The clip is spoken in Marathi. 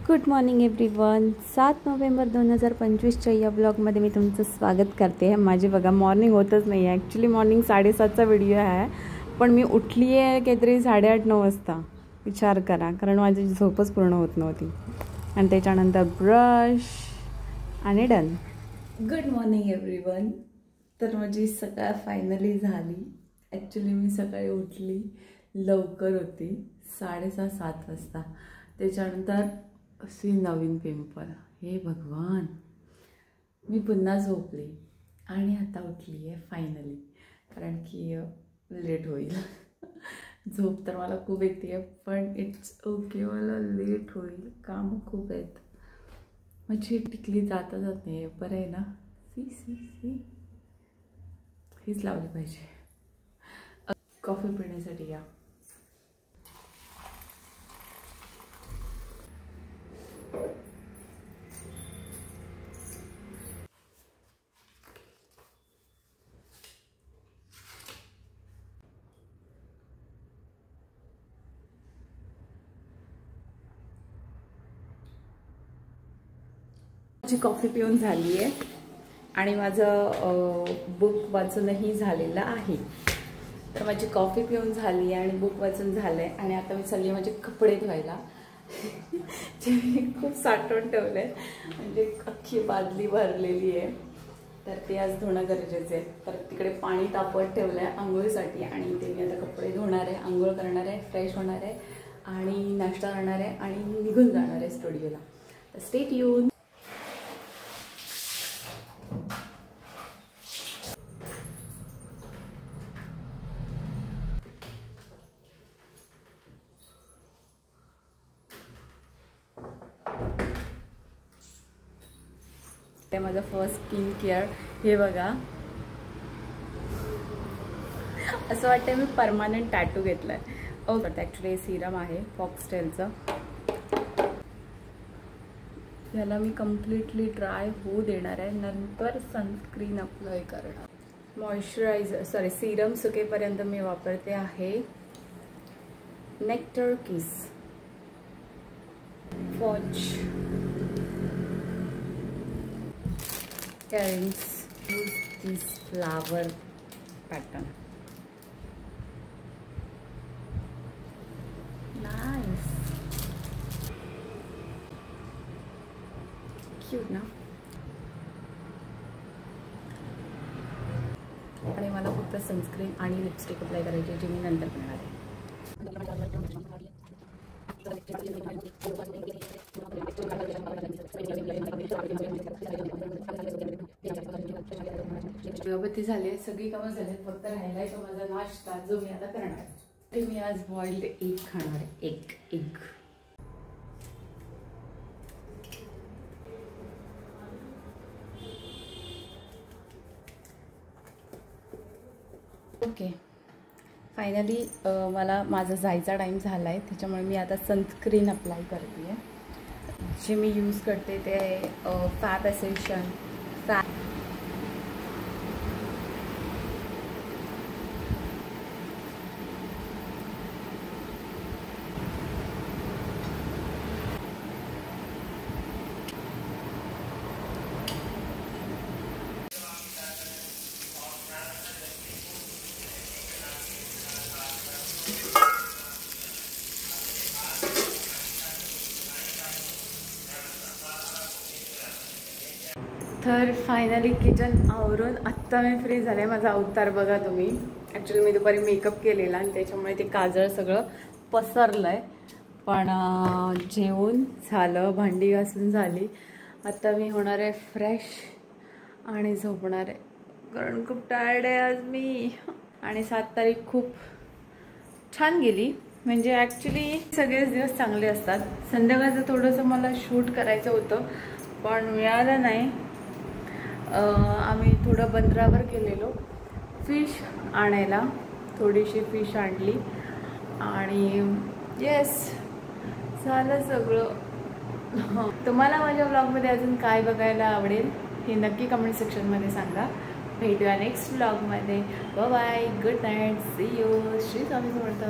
Good morning everyone. 7 नोव्हेंबर 2025च्या या ब्लॉगमध्ये मी तुमचं स्वागत करते. माझी बघा मॉर्निंग होतच नाही आहे. ॲक्च्युली मॉर्निंग 7:30चा व्हिडिओ आहे, पण मी उठली आहे काहीतरी 8:30-9 वाजता. विचार करा, कारण माझी झोपच पूर्ण होत नव्हती. आणि त्याच्यानंतर ब्रश आणि डन. Good morning everyone. तर माझी सकाळ फायनली झाली. ॲक्च्युली मी सकाळी उठली लवकर होती, 6:30-7 वाजता. त्याच्यानंतर अशी नवीन पिंपल. हे भगवान, मी पुन्हा झोपली आणि आता उठली आहे फायनली, कारण की लेट होईल. झोप तर मला खूप येते आहे, पण इट्स ओके, मला लेट होईल, कामं खूप आहेत. माझी टिकली जाता जात नाही आहे. बरं आहे ना. सी हीच लावली पाहिजे. कॉफी पिण्यासाठी या. माझी कॉफी पिऊन झाली आहे आणि माझं बुक वाचूनही झालेलं आहे. तर माझी कॉफी पिऊन झाली आहे आणि बुक वाचून झालं आहे. आणि आता मी चालली माझे कपडे धुवायला, जे मी खूप साठवून ठेवले आहे. म्हणजे अख्खी बादली भरलेली आहे, तर ते आज धुणं गरजेचं आहे. तर तिकडे पाणी तापवत ठेवलं आहे आंघोळीसाठी, आणि ते मी आता कपडे धुणार आहे, आंघोळ करणार आहे, फ्रेश होणार आहे आणि नाश्ता करणार आहे आणि निघून जाणार आहे स्टुडिओला. तर स्टे ट्यून. ते माझं फर्स्ट स्किन केअर. हे बघा, असं वाटतं मी परमानंट टॅटू घेतलाय. ओके, ॲक्च्युली हे सिरम आहे फॉक्सटेलचं. याला मी कम्प्लिटली ड्राय होऊ देणार आहे, नंतर सनस्क्रीन अप्लाय करणार. मॉइश्चरायझर सिरम सुकेपर्यंत मी वापरते आहे नेक्टर किस फॉच earrings. Use this flower pattern. Nice, cute ना. आणि मला फक्त सनस्क्रीन आणि लिपस्टिक अप्लाय करायची, जी मी नंतर करणार आहे. अगरबत्ती झाली आहे, सगळी कामं झाली, फक्त राहिलाय तो माझा नाश्ता, जो मी आता करणार आहे. ते मी आज बॉइल्ड एग खाणार आहे. Egg okay. फायनली मला माझा जायचा टाईम झाला आहे, त्याच्यामुळे मी आता सनस्क्रीन अप्लाय करते आहे. जे मी यूज करते ते फॅब एसेन्शियल तर फायनली किचन आवरून आत्ता मी फ्री झाले. माझा अवतार बघा तुम्ही. ॲक्च्युली मी दुपारी मेकअप केलेला आणि त्याच्यामुळे ते काजळ सगळं पसरलं आहे. पण जेवून झालं, भांडी घासून झाली. आत्ता मी होणार आहे फ्रेश आणि झोपणार आहे, कारण खूप टायर्ड आहे आज मी. आणि 7 तारीख खूप छान गेली. म्हणजे ॲक्च्युली सगळेच दिवस चांगले असतात. संध्याकाळचं थोडंसं मला शूट करायचं होतं, पण मिळालं नाही. आम्ही थोडं बंदरावर गेलेलो फिश आणायला, थोडीशी फिश आणली आणि येस झालं सगळं. तुम्हाला माझ्या ब्लॉगमध्ये अजून काय बघायला आवडेल हे नक्की कमेंट सेक्शनमध्ये सांगा. भेटूया नेक्स्ट ब्लॉगमध्ये. Bye bye, good night, see you. Shri Swami Samarth.